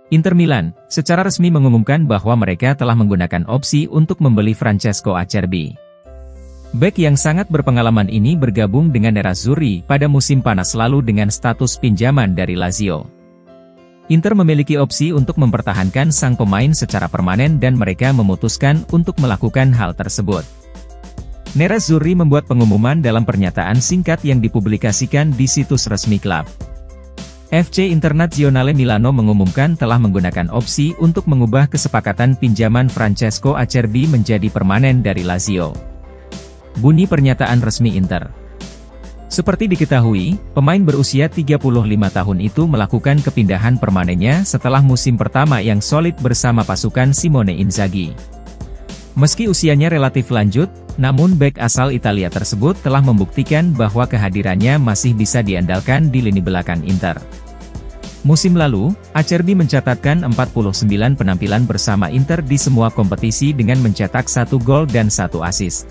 Inter Milan secara resmi mengumumkan bahwa mereka telah menggunakan opsi untuk membeli Francesco Acerbi. Bek yang sangat berpengalaman ini bergabung dengan Nerazzurri pada musim panas lalu dengan status pinjaman dari Lazio. Inter memiliki opsi untuk mempertahankan sang pemain secara permanen dan mereka memutuskan untuk melakukan hal tersebut. Nerazzurri membuat pengumuman dalam pernyataan singkat yang dipublikasikan di situs resmi klub. FC Internazionale Milano mengumumkan telah menggunakan opsi untuk mengubah kesepakatan pinjaman Francesco Acerbi menjadi permanen dari Lazio. Bunyi pernyataan resmi Inter. Seperti diketahui, pemain berusia 35 tahun itu melakukan kepindahan permanennya setelah musim pertama yang solid bersama pasukan Simone Inzaghi. Meski usianya relatif lanjut, namun bek asal Italia tersebut telah membuktikan bahwa kehadirannya masih bisa diandalkan di lini belakang Inter. Musim lalu, Acerbi mencatatkan 49 penampilan bersama Inter di semua kompetisi dengan mencetak 1 gol dan 1 assist.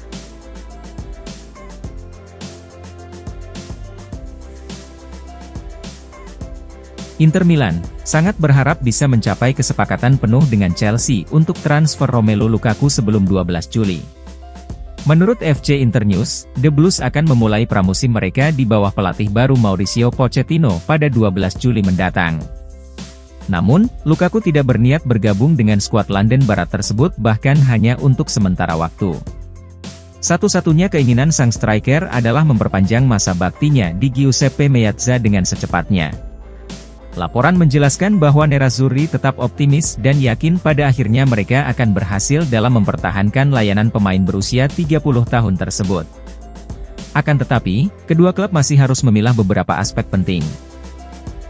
Inter Milan sangat berharap bisa mencapai kesepakatan penuh dengan Chelsea untuk transfer Romelu Lukaku sebelum 12 Juli. Menurut FC Internews, The Blues akan memulai pramusim mereka di bawah pelatih baru Mauricio Pochettino pada 12 Juli mendatang. Namun, Lukaku tidak berniat bergabung dengan skuad London Barat tersebut bahkan hanya untuk sementara waktu. Satu-satunya keinginan sang striker adalah memperpanjang masa baktinya di Giuseppe Meazza dengan secepatnya. Laporan menjelaskan bahwa Nerazzurri tetap optimis dan yakin pada akhirnya mereka akan berhasil dalam mempertahankan layanan pemain berusia 30 tahun tersebut. Akan tetapi, kedua klub masih harus memilah beberapa aspek penting.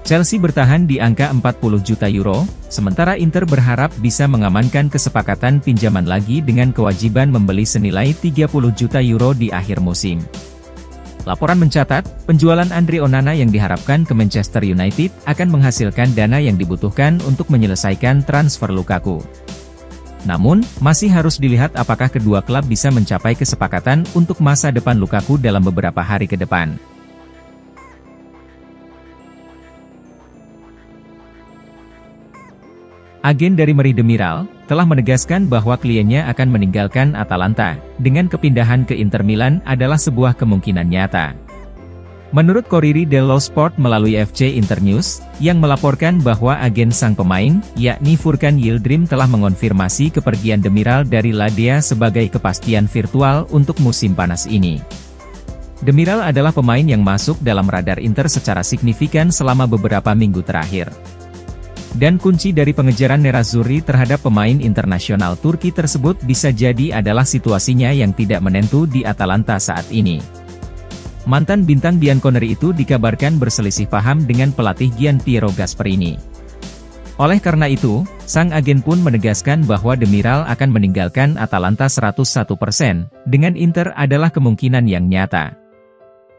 Chelsea bertahan di angka 40 juta euro, sementara Inter berharap bisa mengamankan kesepakatan pinjaman lagi dengan kewajiban membeli senilai 30 juta euro di akhir musim. Laporan mencatat, penjualan Andre Onana yang diharapkan ke Manchester United akan menghasilkan dana yang dibutuhkan untuk menyelesaikan transfer Lukaku. Namun, masih harus dilihat apakah kedua klub bisa mencapai kesepakatan untuk masa depan Lukaku dalam beberapa hari ke depan. Agen dari Mari Demiral telah menegaskan bahwa kliennya akan meninggalkan Atalanta, dengan kepindahan ke Inter Milan adalah sebuah kemungkinan nyata. Menurut Corriere dello Sport melalui FC Internews, yang melaporkan bahwa agen sang pemain, yakni Furkan Yildirim telah mengonfirmasi kepergian Demiral dari Ladea sebagai kepastian virtual untuk musim panas ini. Demiral adalah pemain yang masuk dalam radar Inter secara signifikan selama beberapa minggu terakhir. Dan kunci dari pengejaran Nerazzurri terhadap pemain internasional Turki tersebut bisa jadi adalah situasinya yang tidak menentu di Atalanta saat ini. Mantan bintang Bianconeri itu dikabarkan berselisih paham dengan pelatih Gianpiero Gasperini. Oleh karena itu, sang agen pun menegaskan bahwa Demiral akan meninggalkan Atalanta 101%, dengan Inter adalah kemungkinan yang nyata.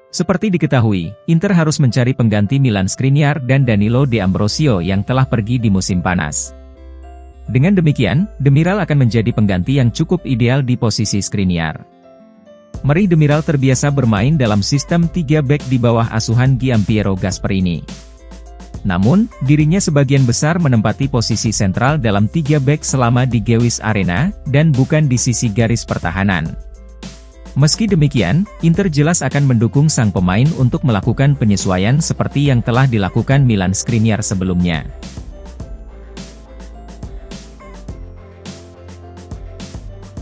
Seperti diketahui, Inter harus mencari pengganti Milan Skriniar dan Danilo D'Ambrosio yang telah pergi di musim panas. Dengan demikian, Demiral akan menjadi pengganti yang cukup ideal di posisi Skriniar. Mari Demiral terbiasa bermain dalam sistem 3 bek di bawah asuhan Gianpiero Gasperini. Namun, dirinya sebagian besar menempati posisi sentral dalam 3 bek selama di Gewiss Arena, dan bukan di sisi garis pertahanan. Meski demikian, Inter jelas akan mendukung sang pemain untuk melakukan penyesuaian seperti yang telah dilakukan Milan Skriniar sebelumnya.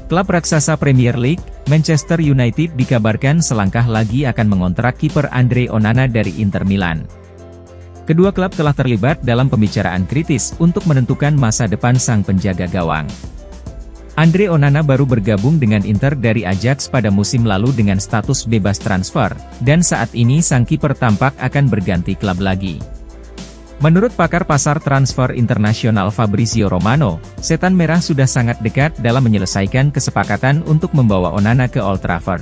Klub raksasa Premier League, Manchester United dikabarkan selangkah lagi akan mengontrak kiper Andre Onana dari Inter Milan. Kedua klub telah terlibat dalam pembicaraan kritis untuk menentukan masa depan sang penjaga gawang. Andre Onana baru bergabung dengan Inter dari Ajax pada musim lalu dengan status bebas transfer, dan saat ini sang kiper tampak akan berganti klub lagi. Menurut pakar pasar transfer internasional Fabrizio Romano, Setan Merah sudah sangat dekat dalam menyelesaikan kesepakatan untuk membawa Onana ke Old Trafford.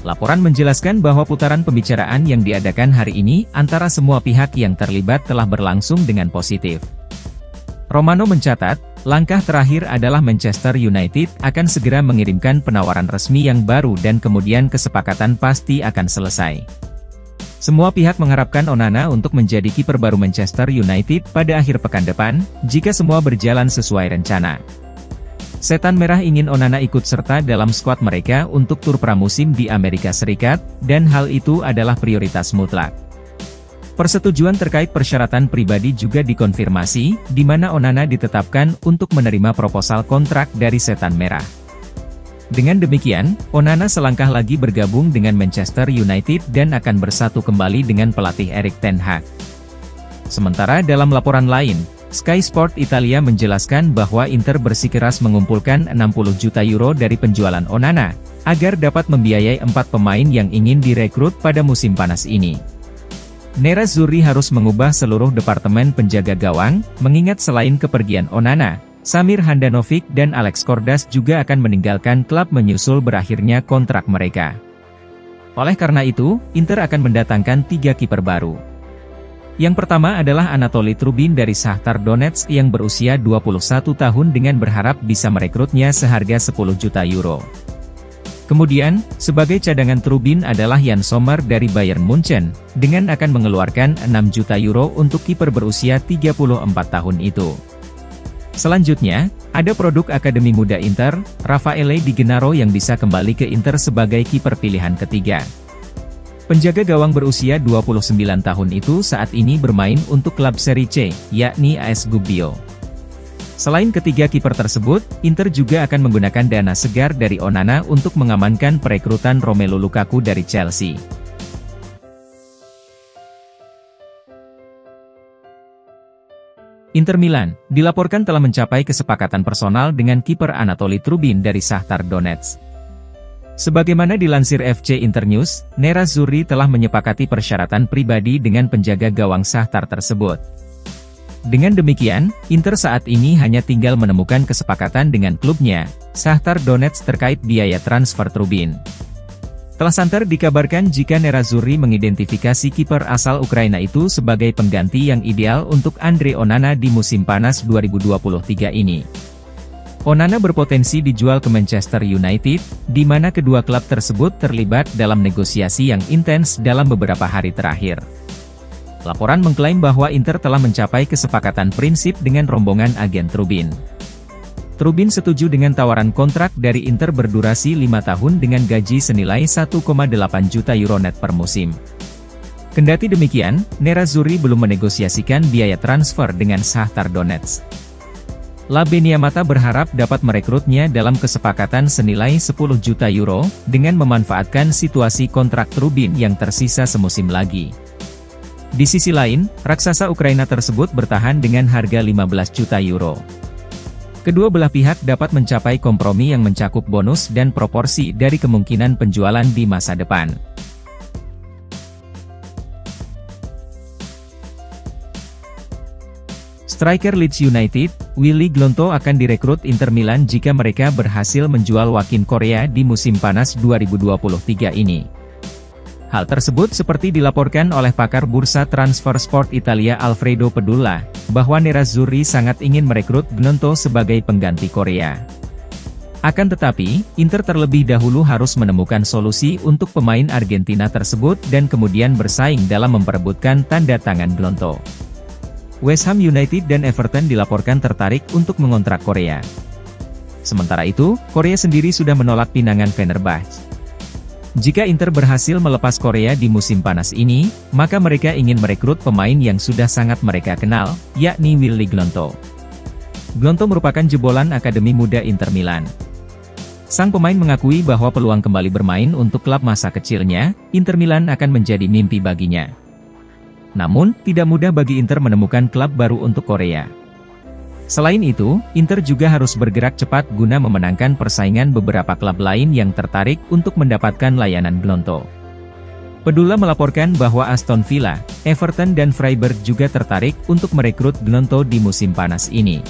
Laporan menjelaskan bahwa putaran pembicaraan yang diadakan hari ini antara semua pihak yang terlibat telah berlangsung dengan positif. Romano mencatat, langkah terakhir adalah Manchester United akan segera mengirimkan penawaran resmi yang baru dan kemudian kesepakatan pasti akan selesai. Semua pihak mengharapkan Onana untuk menjadi kiper baru Manchester United pada akhir pekan depan, jika semua berjalan sesuai rencana. Setan Merah ingin Onana ikut serta dalam skuad mereka untuk tur pramusim di Amerika Serikat, dan hal itu adalah prioritas mutlak. Persetujuan terkait persyaratan pribadi juga dikonfirmasi, di mana Onana ditetapkan untuk menerima proposal kontrak dari Setan Merah. Dengan demikian, Onana selangkah lagi bergabung dengan Manchester United dan akan bersatu kembali dengan pelatih Erik ten Hag. Sementara dalam laporan lain, Sky Sport Italia menjelaskan bahwa Inter bersikeras mengumpulkan 60 juta euro dari penjualan Onana, agar dapat membiayai 4 pemain yang ingin direkrut pada musim panas ini. Nerazzurri harus mengubah seluruh departemen penjaga gawang, mengingat selain kepergian Onana, Samir Handanovic dan Alex Kordas juga akan meninggalkan klub menyusul berakhirnya kontrak mereka. Oleh karena itu, Inter akan mendatangkan 3 kiper baru. Yang pertama adalah Anatoly Trubin dari Shakhtar Donetsk yang berusia 21 tahun dengan berharap bisa merekrutnya seharga 10 juta euro. Kemudian, sebagai cadangan Trubin adalah Jan Sommer dari Bayern Munchen, dengan akan mengeluarkan 6 juta euro untuk kiper berusia 34 tahun itu. Selanjutnya, ada produk Akademi Muda Inter, Raffaele Di Gennaro yang bisa kembali ke Inter sebagai kiper pilihan ketiga. Penjaga gawang berusia 29 tahun itu saat ini bermain untuk klub Serie C, yakni AS Gubbio. Selain ketiga kiper tersebut, Inter juga akan menggunakan dana segar dari Onana untuk mengamankan perekrutan Romelu Lukaku dari Chelsea. Inter Milan, dilaporkan telah mencapai kesepakatan personal dengan kiper Anatoly Trubin dari Shakhtar Donetsk. Sebagaimana dilansir FC Internews, Nerazzurri telah menyepakati persyaratan pribadi dengan penjaga gawang Shakhtar tersebut. Dengan demikian, Inter saat ini hanya tinggal menemukan kesepakatan dengan klubnya, Shakhtar Donetsk terkait biaya transfer Trubin. Telah santer dikabarkan jika Nerazzurri mengidentifikasi kiper asal Ukraina itu sebagai pengganti yang ideal untuk Andre Onana di musim panas 2023 ini. Onana berpotensi dijual ke Manchester United, di mana kedua klub tersebut terlibat dalam negosiasi yang intens dalam beberapa hari terakhir. Laporan mengklaim bahwa Inter telah mencapai kesepakatan prinsip dengan rombongan agen Trubin. Trubin setuju dengan tawaran kontrak dari Inter berdurasi 5 tahun dengan gaji senilai 1,8 juta euro net per musim. Kendati demikian, Nerazzurri belum menegosiasikan biaya transfer dengan Shakhtar Donetsk. La Beniamata berharap dapat merekrutnya dalam kesepakatan senilai 10 juta euro, dengan memanfaatkan situasi kontrak Trubin yang tersisa semusim lagi. Di sisi lain, raksasa Ukraina tersebut bertahan dengan harga 15 juta euro. Kedua belah pihak dapat mencapai kompromi yang mencakup bonus dan proporsi dari kemungkinan penjualan di masa depan. Striker Leeds United, Willy Glonto akan direkrut Inter Milan jika mereka berhasil menjual Wakin Korea di musim panas 2023 ini. Hal tersebut seperti dilaporkan oleh pakar bursa transfer sport Italia Alfredo Pedulla, bahwa Nerazzurri sangat ingin merekrut Glonto sebagai pengganti Korea. Akan tetapi, Inter terlebih dahulu harus menemukan solusi untuk pemain Argentina tersebut dan kemudian bersaing dalam memperebutkan tanda tangan Glonto. West Ham United dan Everton dilaporkan tertarik untuk mengontrak Korea. Sementara itu, Korea sendiri sudah menolak pinangan Fenerbahce. Jika Inter berhasil melepas Korea di musim panas ini, maka mereka ingin merekrut pemain yang sudah sangat mereka kenal, yakni Willy Glonto. Glonto merupakan jebolan Akademi Muda Inter Milan. Sang pemain mengakui bahwa peluang kembali bermain untuk klub masa kecilnya, Inter Milan akan menjadi mimpi baginya. Namun, tidak mudah bagi Inter menemukan klub baru untuk Korea. Selain itu, Inter juga harus bergerak cepat guna memenangkan persaingan beberapa klub lain yang tertarik untuk mendapatkan layanan Glonto. Pedulla melaporkan bahwa Aston Villa, Everton dan Freiburg juga tertarik untuk merekrut Glonto di musim panas ini.